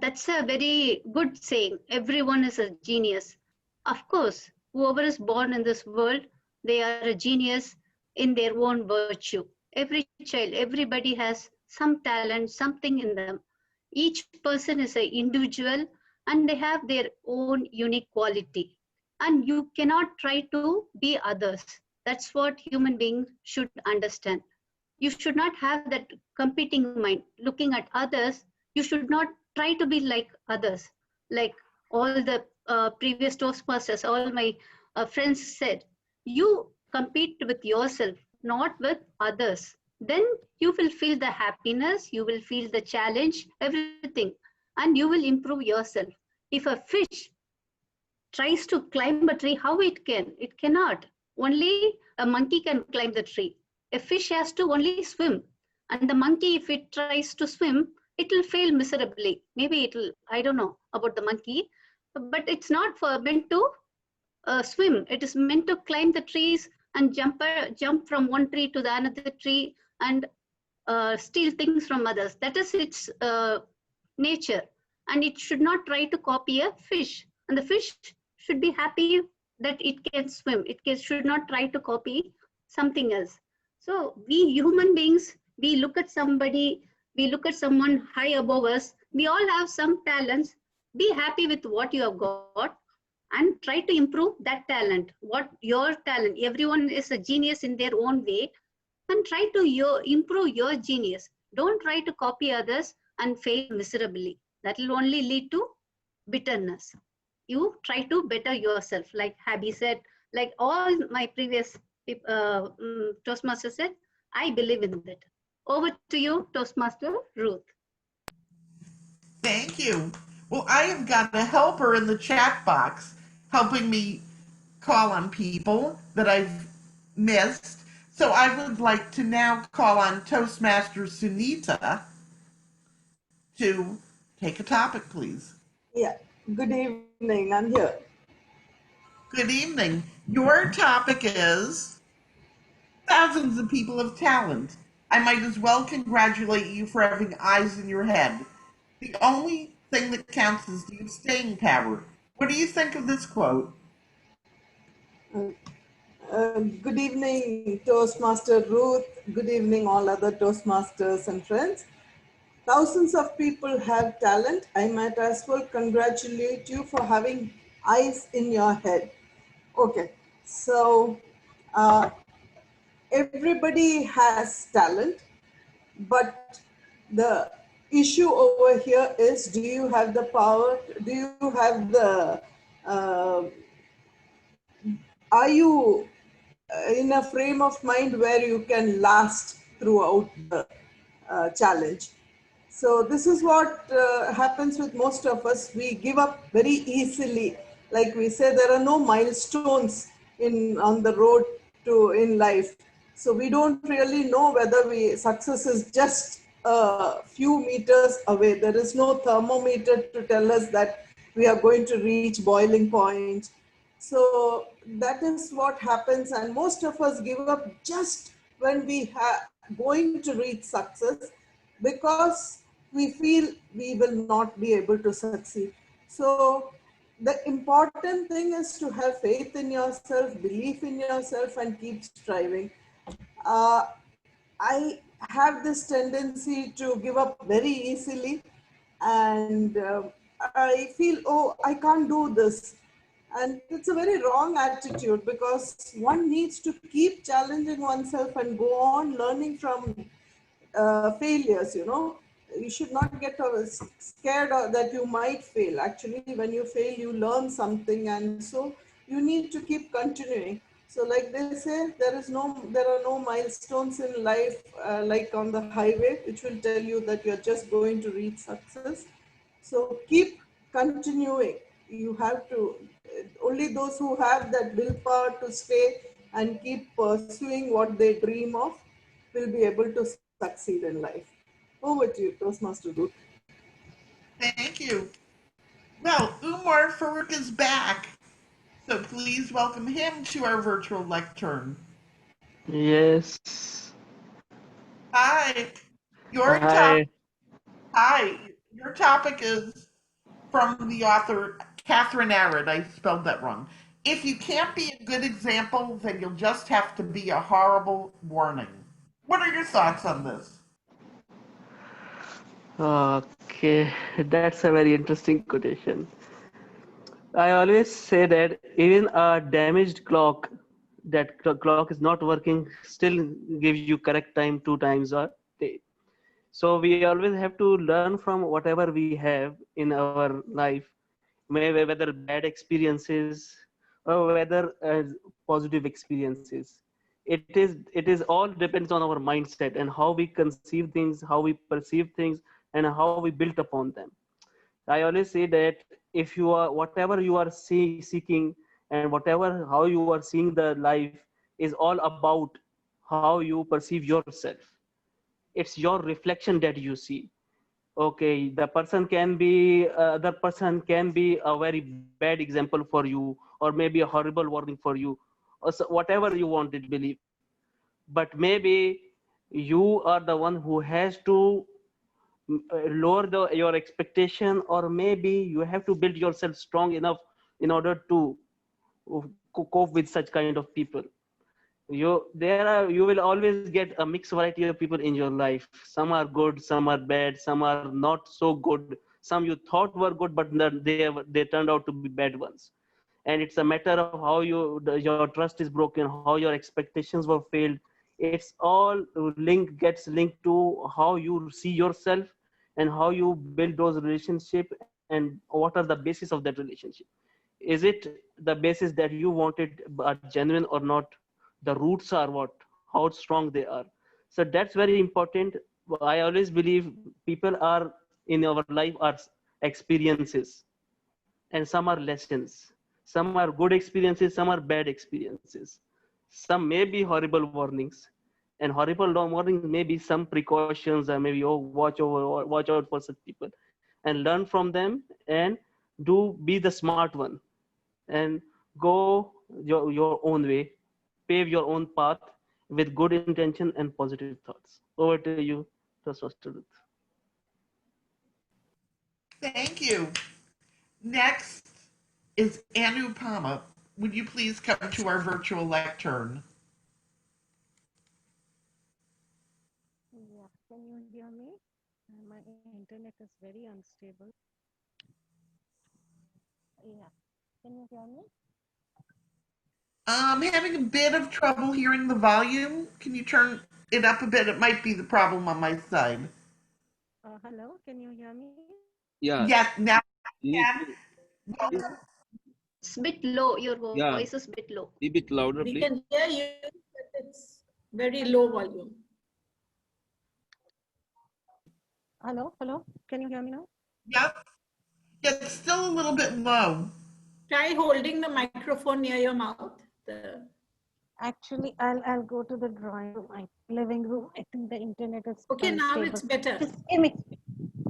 Speaker 2: That's a very good saying. Everyone is a genius. Of course, whoever is born in this world, they are a genius in their own virtue. Every child, everybody has some talent, something in them. Each person is an individual and they have their own unique quality. And you cannot try to be others. That's what human beings should understand. You should not have that competing mind looking at others. You should not try to be like others, like all the previous toastmasters, all my friends said. You compete with yourself, not with others. Then you will feel the happiness, you will feel the challenge, everything, and you will improve yourself. If a fish tries to climb a tree, how it can? It cannot. Only a monkey can climb the tree. A fish has to only swim. And the monkey, if it tries to swim, it will fail miserably. Maybe it will, I don't know about the monkey, but it's not for meant to swim. It is meant to climb the trees and jump from one tree to the another tree and steal things from others. That is its nature. And it should not try to copy a fish. And the fish should be happy that it can swim. Should not try to copy something else. So we human beings, we look at somebody, we look at someone high above us. We all have some talents. Be happy with what you have got and try to improve that talent. What your talent, everyone is a genius in their own way, and try to improve your genius. Don't try to copy others and fail miserably. That will only lead to bitterness. You try to better yourself, like Abby said, like all my previous Toastmaster said. I believe in that. Over to you, Toastmaster Ruth.
Speaker 3: Thank you. Well, I have got a helper in the chat box helping me call on people that I've missed. So I would like to now call on Toastmaster Sunita to take a topic, please.
Speaker 20: Yeah, good evening. I'm here.
Speaker 3: Good evening. Your topic is thousands of people have talent. I might as well congratulate you for having eyes in your head. The only thing that counts is your staying power. What do you think of this quote?
Speaker 20: Good evening, Toastmaster Ruth. Good evening, all other Toastmasters and friends. Thousands of people have talent. I might as well congratulate you for having eyes in your head. Okay, so everybody has talent, but the issue over here is, do you have the power? Do you have the, are you in a frame of mind where you can last throughout the challenge? So this is what happens with most of us. We give up very easily. Like we say, there are no milestones on the road to in life. So we don't really know whether success is just a few meters away. There is no thermometer to tell us that we are going to reach boiling point. So that is what happens, and most of us give up just when we are going to reach success, because we feel we will not be able to succeed. So the important thing is to have faith in yourself, belief in yourself, and keep striving. I have this tendency to give up very easily, and I feel, oh, I can't do this. And it's a very wrong attitude, because one needs to keep challenging oneself and go on learning from failures. You should not get scared that you might fail. Actually, when you fail, you learn something, and so you need to keep continuing. So like they say, there are no milestones in life like on the highway which will tell you that you're just going to reach success. So keep continuing. You have to, only those who have that willpower to stay and keep pursuing what they dream of will be able to succeed in life. Over to you, Toastmaster Ruth.
Speaker 3: Thank you. Well, Umar Farouk is back, so please welcome him to our virtual lectern.
Speaker 21: Yes.
Speaker 3: Hi. Your top
Speaker 21: Hi.
Speaker 3: Hi. Your topic is from the author Catherine Arad. I spelled that wrong. If you can't be a good example, then you'll just have to be a horrible warning. What are your thoughts on this?
Speaker 21: Okay, that's a very interesting quotation. I always say that even a damaged clock, that clock is not working, still gives you correct time 2 times a day. So we always have to learn from whatever we have in our life, maybe whether bad experiences or whether positive experiences. It is all depends on our mindset and how we conceive things, how we perceive things, and how we build upon them. I always say that if you are whatever you are seeking and whatever how you are seeing the life is all about how you perceive yourself. It's your reflection that you see. Okay, the person can be other person can be a very bad example for you, or maybe a horrible warning for you, or so, whatever you want to believe. But maybe you are the one who has to lower your expectation, or maybe you have to build yourself strong enough in order to cope with such kind of people. You will always get a mixed variety of people in your life. Some are good, some are bad, some are not so good, some you thought were good, but they turned out to be bad ones. And it's a matter of how your trust is broken, how your expectations were failed. It's all gets linked to how you see yourself and how you build those relationships, and what are the basis of that relationship. Is it the basis that you wanted are genuine or not? The roots are what, how strong they are. So that's very important. I always believe people are in our life are experiences, and some are lessons. Some are good experiences, some are bad experiences. Some may be horrible warnings, and horrible warnings may be some precautions, or maybe watch out for such people, and learn from them, and be the smart one, and go your own way, pave your own path with good intention and positive thoughts. Over to you, Trust.
Speaker 3: Thank you. Next is Anupama. Would you please come to our virtual lectern?
Speaker 22: Yeah, can you hear me? My internet is very unstable. Yeah, can you hear me?
Speaker 3: I'm having a bit of trouble hearing the volume. Can you turn it up a bit? It might be the problem on my side.
Speaker 22: Hello, can you hear me?
Speaker 1: Yeah.
Speaker 3: Yes, now
Speaker 1: You
Speaker 3: I
Speaker 1: need
Speaker 3: can.
Speaker 1: to
Speaker 22: Hello.
Speaker 2: It's a bit low. Your voice
Speaker 1: yeah,
Speaker 2: is a bit low.
Speaker 1: be a bit louder,
Speaker 22: We
Speaker 1: please.
Speaker 22: can hear you, but it's very low volume. Hello, hello, can you hear me now?
Speaker 3: Yep. It's still a little bit low.
Speaker 22: Try holding the microphone near your mouth. Actually, I'll go to the drawing room, my living room. I think the internet is okay. Now it's better.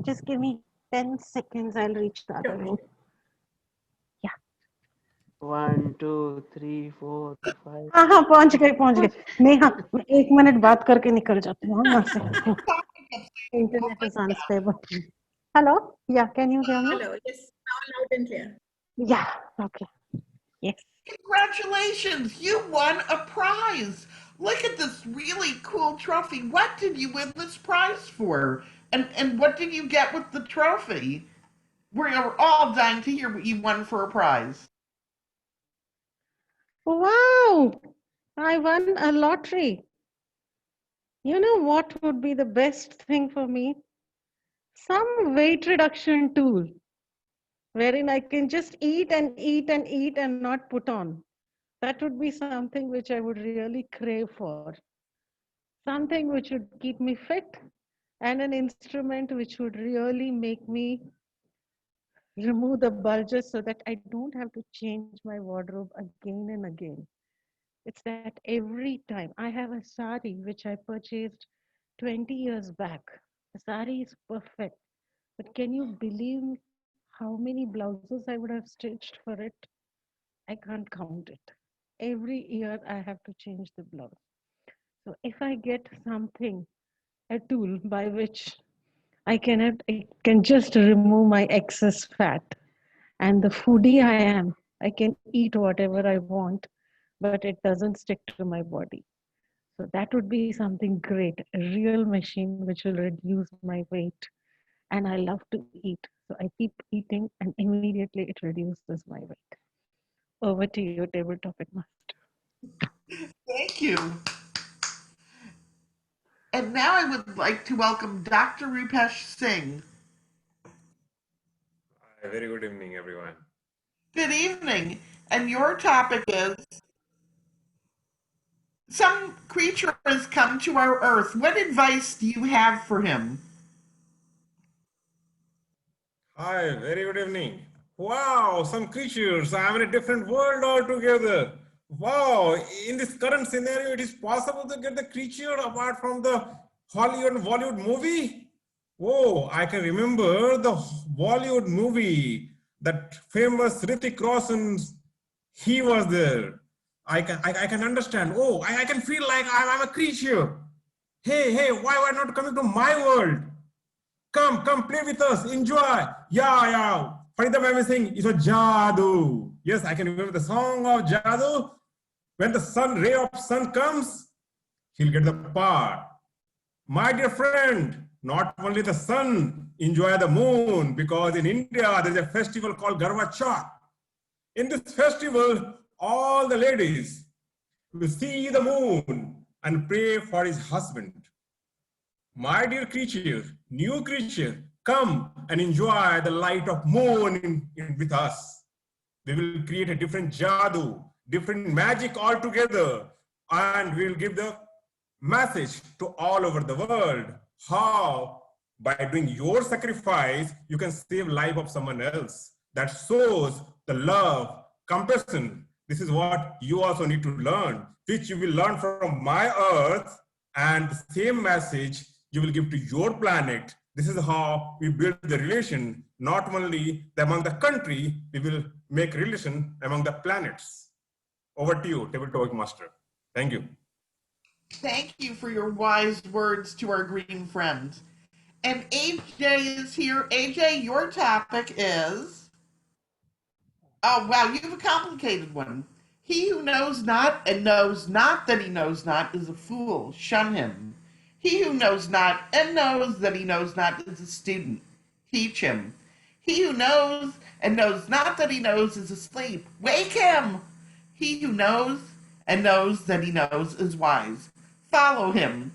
Speaker 22: Just give me 10 seconds. I'll reach the other room.
Speaker 21: 1 2 3 4 5
Speaker 22: हाँ हाँ पहुंच गए नेहा मैं 1 minute बात करके निकल जाती हूँ यहाँ से internet is unstable hello yeah can you hear me hello yes now loud and clear yeah okay yes
Speaker 3: Congratulations, you won a prize. Look at this really cool trophy. What did you win this prize for? And what did you get with the trophy? We're all dying to hear what you won for a prize.
Speaker 22: Wow, I won a lottery. You know what would be the best thing for me? Some weight reduction tool wherein I can just eat and eat and eat and not put on. That would be something which I would really crave for. Something which would keep me fit, and an instrument which would really make me remove the bulges so that I don't have to change my wardrobe again and again. It's that every time I have a sari which I purchased 20 years back. The sari is perfect, but can you believe how many blouses I would have stitched for it? I can't count it. Every year I have to change the blouse. So if I get something, a tool by which I can just remove my excess fat, and the foodie I am, I can eat whatever I want, but it doesn't stick to my body. So that would be something great, a real machine which will reduce my weight. And I love to eat. So I keep eating and immediately it reduces my weight. Over to you, table topic master.
Speaker 3: Thank you. And now I would like to welcome Dr. Rupesh Singh.
Speaker 5: Hi, very good evening, everyone.
Speaker 3: Good evening. And your topic is some creature has come to our earth. What advice do you have for him?
Speaker 5: Hi, very good evening. Wow, some creatures. I'm in a different world altogether. Wow, in this current scenario, it is possible to get the creature apart from the Hollywood and Bollywood movie. Oh, I can remember the Bollywood movie, that famous Hrithik Roshan. He was there. I can understand. Oh, I can feel like I'm a creature. Hey, why are you not coming to my world? Come, play with us, enjoy. Yeah. Farida ma'am is saying it's a jadoo. Yes, I can remember the song of jadoo. When the ray of sun comes, he'll get the part. My dear friend, not only the sun, enjoy the moon, because in India there's a festival called Garva Chauth. In this festival, all the ladies will see the moon and pray for his husband. My dear creature, new creature, come and enjoy the light of moon with us. We will create a different jadoo, different magic altogether, and we will give the message to all over the world. How? By doing your sacrifice, you can save life of someone else. That shows the love, compassion. This is what you also need to learn, which you will learn from my earth, and the same message you will give to your planet. This is how we build the relation, not only among the country, we will make relation among the planets. Over to you, Table Talk Master. Thank you.
Speaker 3: Thank you for your wise words to our green friend. And AJ is here. AJ, your topic is... Oh, wow, you have a complicated one. He who knows not and knows not that he knows not is a fool. Shun him. He who knows not and knows that he knows not is a student. Teach him. He who knows and knows not that he knows is asleep. Wake him. He who knows and knows that he knows is wise. Follow him.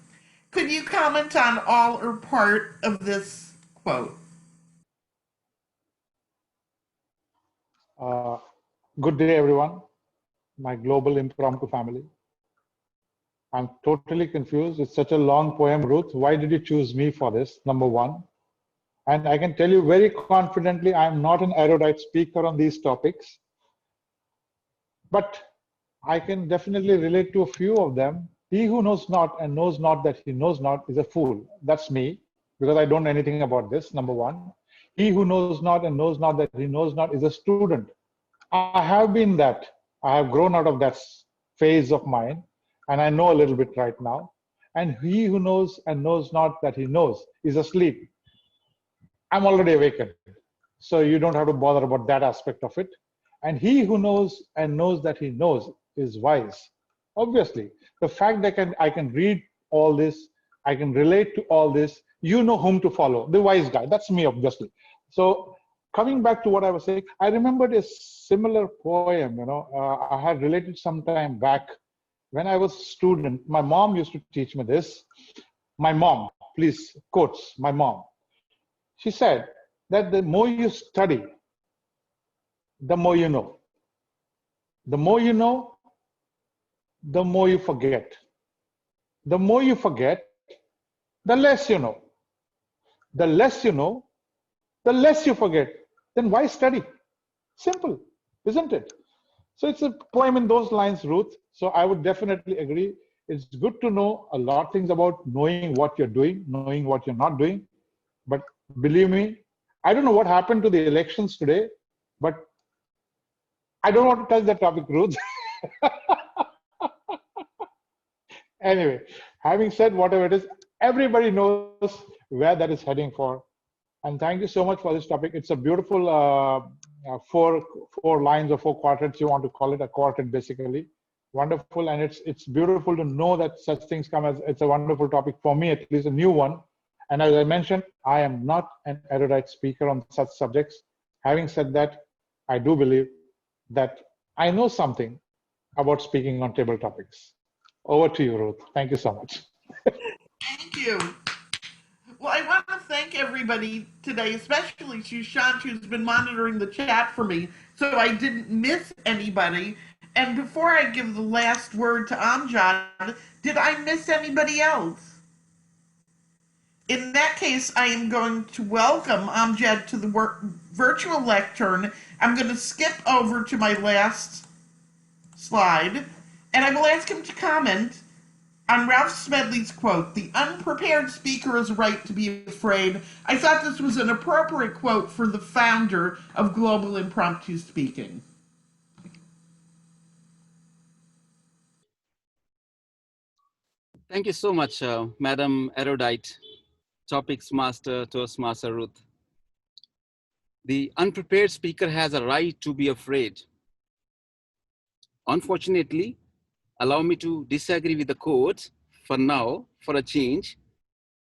Speaker 3: Could you comment on all or part of this quote?
Speaker 6: Good day, everyone. My global impromptu family. I'm totally confused. It's such a long poem, Ruth. Why did you choose me for this? Number one. And I can tell you very confidently, I'm not an erudite speaker on these topics, but I can definitely relate to a few of them. He who knows not and knows not that he knows not is a fool. That's me, because I don't know anything about this, number one. He who knows not and knows not that he knows not is a student. I have been that. I have grown out of that phase of mine, and I know a little bit right now. And he who knows and knows not that he knows is asleep. I'm already awakened. So you don't have to bother about that aspect of it. And he who knows and knows that he knows is wise. Obviously, the fact that I can read all this, I can relate to all this, you know whom to follow, the wise guy. That's me, obviously. So coming back to what I was saying, I remembered a similar poem, I had related some time back when I was a student. My mom used to teach me this. My mom, please, quotes, my mom. She said that the more you study, the more you know. The more you know, the more you forget. The more you forget, the less you know. The less you know, the less you forget. Then why study? Simple, isn't it? So it's a poem in those lines, Ruth. So I would definitely agree. It's good to know a lot of things about knowing what you're doing, knowing what you're not doing. But believe me, I don't know what happened to the elections today, but I don't want to touch that topic, Ruth. Anyway, having said whatever it is, everybody knows where that is heading for. And thank you so much for this topic. It's a beautiful four lines or four quadrants, you want to call it, a quartet basically. Wonderful, and it's beautiful to know that such things come. As it's a wonderful topic for me, at least a new one. And as I mentioned, I am not an erudite speaker on such subjects. Having said that, I do believe that I know something about speaking on table topics. Over to you, Ruth. Thank you so much.
Speaker 3: Thank you. Well, I want to thank everybody today, especially Sushant, who's been monitoring the chat for me, so I didn't miss anybody. And before I give the last word to Amjad, did I miss anybody else? In that case, I am going to welcome Amjad to the virtual lectern. I'm going to skip over to my last slide, and I will ask him to comment on Ralph Smedley's quote, "The unprepared speaker is right to be afraid." I thought this was an appropriate quote for the founder of Global Impromptu Speaking.
Speaker 1: Thank you so much, Madam Erudite, Topics Master, Toastmaster Ruth. The unprepared speaker has a right to be afraid. Unfortunately, allow me to disagree with the quote for now, for a change,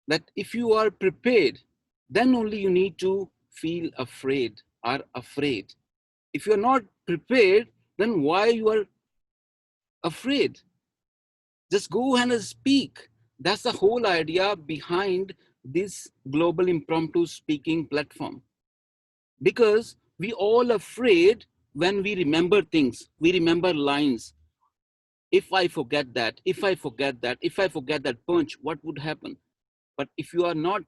Speaker 1: that if you are prepared, then only you need to feel afraid or afraid. If you're not prepared, then why you are afraid? Just go ahead and speak. That's the whole idea behind this global impromptu speaking platform. Because we all afraid when we remember things, we remember lines. If I forget that, if I forget that, if I forget that punch, what would happen? But if you are not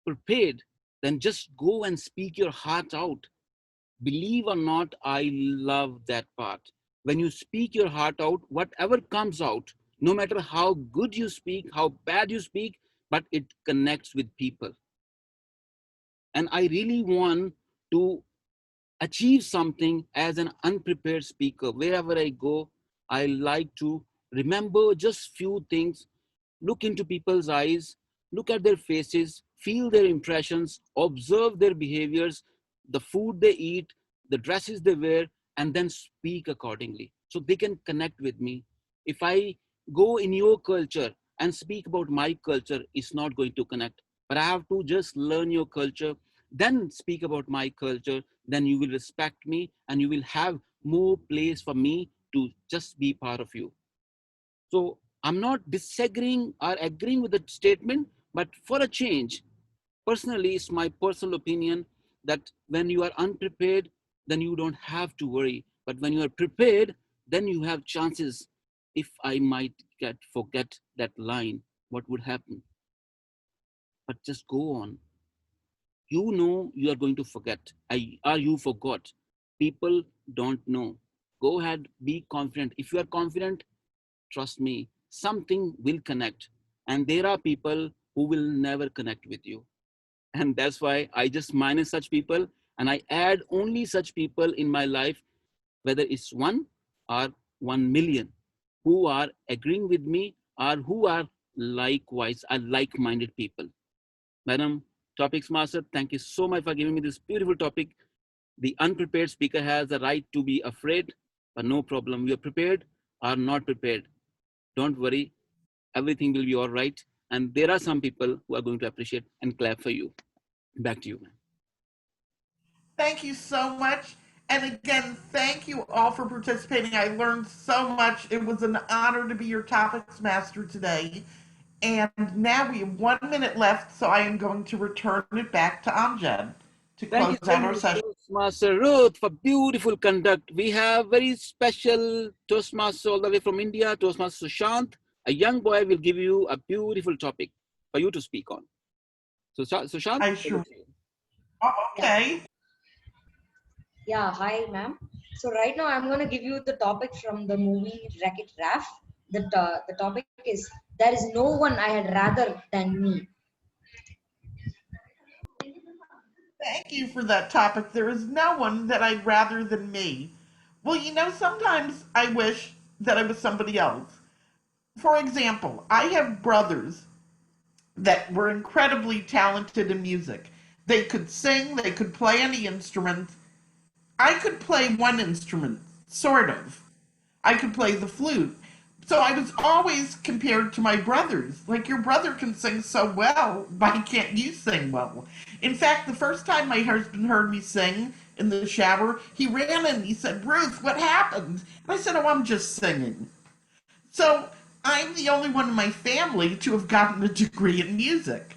Speaker 1: prepared, then just go and speak your heart out. Believe or not, I love that part. When you speak your heart out, whatever comes out, no matter how good you speak, how bad you speak, but it connects with people. And I really want to achieve something as an unprepared speaker. Wherever I go, I like to remember just few things, look into people's eyes, look at their faces, feel their impressions, observe their behaviors, the food they eat, the dresses they wear, and then speak accordingly. So they can connect with me. If I go in your culture and speak about my culture, it's not going to connect. But I have to just learn your culture, then speak about my culture, then you will respect me and you will have more place for me to just be part of you. So I'm not disagreeing or agreeing with the statement, but for a change, personally, it's my personal opinion that when you are unprepared, then you don't have to worry. But when you are prepared, then you have chances. If I might forget that line, what would happen? But just go on. You know you are going to forget. Or you forgot. People don't know. Go ahead, be confident. If you are confident, trust me, something will connect. And there are people who will never connect with you. And that's why I just minus such people and I add only such people in my life, whether it's 1 or 1 million, who are agreeing with me or who are likewise, are like-minded people. Madam Topics Master, thank you so much for giving me this beautiful topic. The unprepared speaker has the right to be afraid, but no problem. We are prepared or not prepared. Don't worry, everything will be all right. And there are some people who are going to appreciate and clap for you. Back to you, man.
Speaker 3: Thank you so much. And again, thank you all for participating. I learned so much. It was an honor to be your topics master today. And now we have 1 minute left, so I am going to return it back to Amjad to
Speaker 1: Thank you
Speaker 3: close
Speaker 1: so
Speaker 3: out our
Speaker 1: much,
Speaker 3: session.
Speaker 1: Toastmaster Ruth, for beautiful conduct. We have very special Toastmaster all the way from India, Toastmaster Sushant. A young boy will give you a beautiful topic for you to speak on. So, Sushant,
Speaker 3: I sure. Oh, okay.
Speaker 7: Yeah, hi, ma'am. So right now I'm going to give you the topic from the movie Wreck-It Ralph. The topic is there is no one I had rather than me.
Speaker 3: Thank you for that topic. There is no one that I'd rather than me. Well, sometimes I wish that I was somebody else. For example, I have brothers that were incredibly talented in music. They could sing, they could play any instrument. I could play one instrument, sort of. I could play the flute. So I was always compared to my brothers. Like, your brother can sing so well, why can't you sing well? In fact, the first time my husband heard me sing in the shower, he ran in. He said, "Ruth, what happened?" And I said, "Oh, I'm just singing." So I'm the only one in my family to have gotten a degree in music.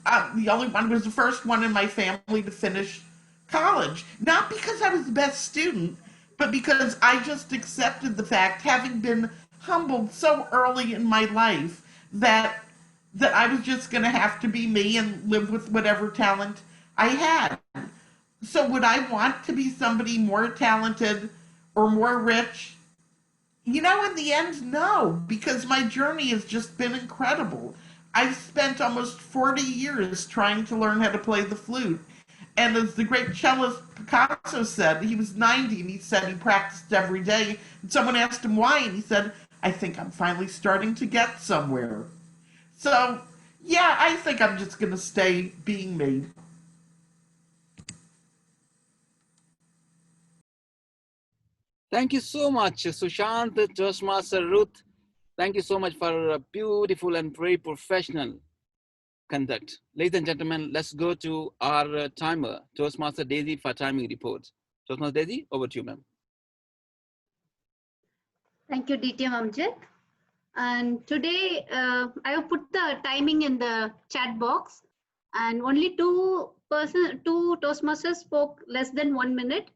Speaker 3: The only one was the first one in my family to finish college. Not because I was the best student, but because I just accepted the fact, having been humbled so early in my life, that I was just going to have to be me and live with whatever talent I had. So would I want to be somebody more talented or more rich? In the end, no, because my journey has just been incredible. I've spent almost 40 years trying to learn how to play the flute. And as the great cellist Picasso said, he was 90 and he said he practiced every day. And someone asked him why, and he said, "I think I'm finally starting to get somewhere." So, yeah, I think I'm just going to stay being me.
Speaker 1: Thank you so much, Sushant, Toastmaster Ruth. Thank you so much for a beautiful and very professional conduct. Ladies and gentlemen, let's go to our timer, Toastmaster Daisy, for timing report. Toastmaster Daisy, over to you, ma'am.
Speaker 2: Thank you, DTM Amjad. And today I have put the timing in the chat box, and only two Toastmasters spoke less than 1 minute.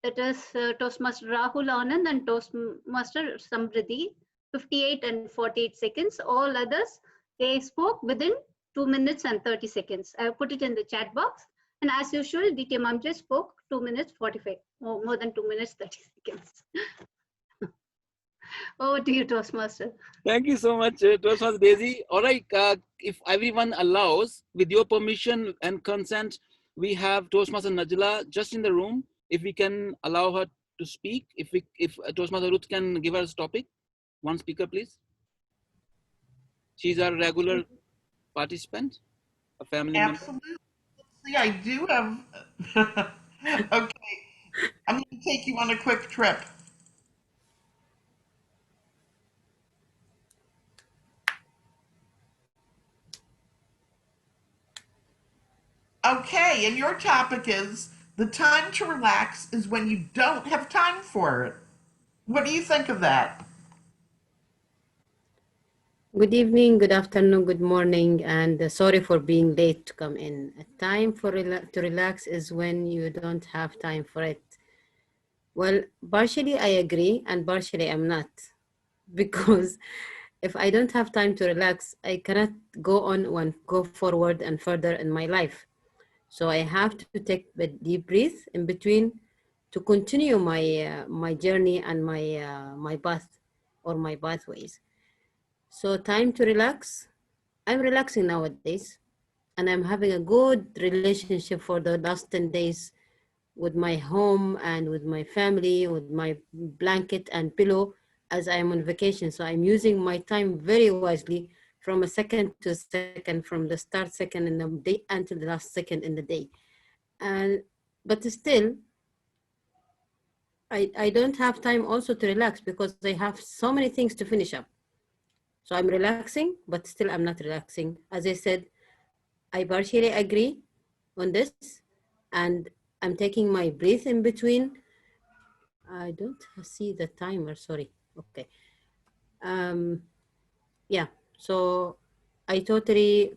Speaker 2: That is Toastmaster Rahul Anand and Toastmaster Samriddhi, 58 and 48 seconds. All others, they spoke within 2 minutes and 30 seconds. I have put it in the chat box. And as usual, DTM Amjad spoke 2 minutes 45, more than 2 minutes 30 seconds. Over to you, Toastmaster.
Speaker 1: Thank you so much, Toastmaster Daisy. All right, if everyone allows, with your permission and consent, we have Toastmaster Najla just in the room. If we can allow her to speak, if Toastmaster Ruth can give us a topic, one speaker, please. She's our regular participant, a family member.
Speaker 3: Absolutely. See, I do have. Okay, I'm going to take you on a quick trip. Okay, and your topic is the time to relax is when you don't have time for it. What do you think of that?
Speaker 8: Good evening, good afternoon, good morning, and sorry for being late to come in. A time for to relax is when you don't have time for it. Well, partially I agree and partially I'm not, because if I don't have time to relax, I cannot go forward and further in my life. So I have to take a deep breath in between to continue my journey and my path or my pathways. So time to relax. I'm relaxing nowadays, and I'm having a good relationship for the last 10 days with my home and with my family, with my blanket and pillow as I'm on vacation. So I'm using my time very wisely from a second to a second, from the start second in the day until the last second in the day. And but still, I don't have time also to relax because I have so many things to finish up. So I'm relaxing, but still I'm not relaxing. As I said, I partially agree on this, and I'm taking my breath in between. I don't see the timer, sorry. Okay. Yeah, so I totally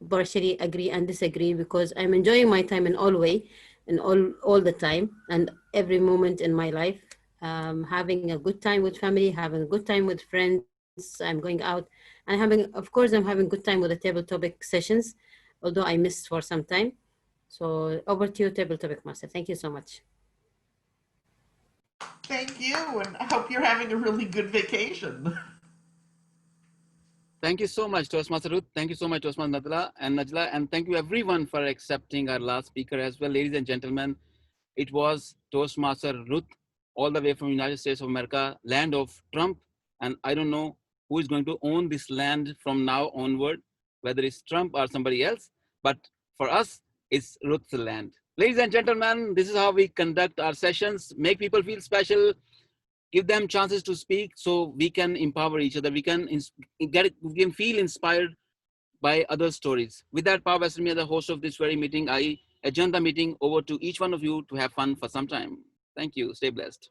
Speaker 8: partially agree and disagree because I'm enjoying my time in all way and all the time and every moment in my life. Having a good time with family, having a good time with friends. I'm going out and of course, I'm having good time with the table topic sessions, although I missed for some time. So over to you, table topic master. Thank you so much.
Speaker 3: Thank you, and I hope you're having a really good vacation.
Speaker 1: Thank you so much, Toastmaster Ruth. Thank you so much, Toastmaster Najla. And thank you everyone for accepting our last speaker as well. Ladies and gentlemen, it was Toastmaster Ruth, all the way from United States of America, land of Trump. And I don't know who is going to own this land from now onward, whether it's Trump or somebody else. But for us, it's Ruth's land. Ladies and gentlemen, this is how we conduct our sessions, make people feel special, give them chances to speak so we can empower each other. We can we can feel inspired by other stories. With that, Pav Vasrmi, the host of this very meeting, I adjourn the meeting over to each one of you to have fun for some time. Thank you. Stay blessed.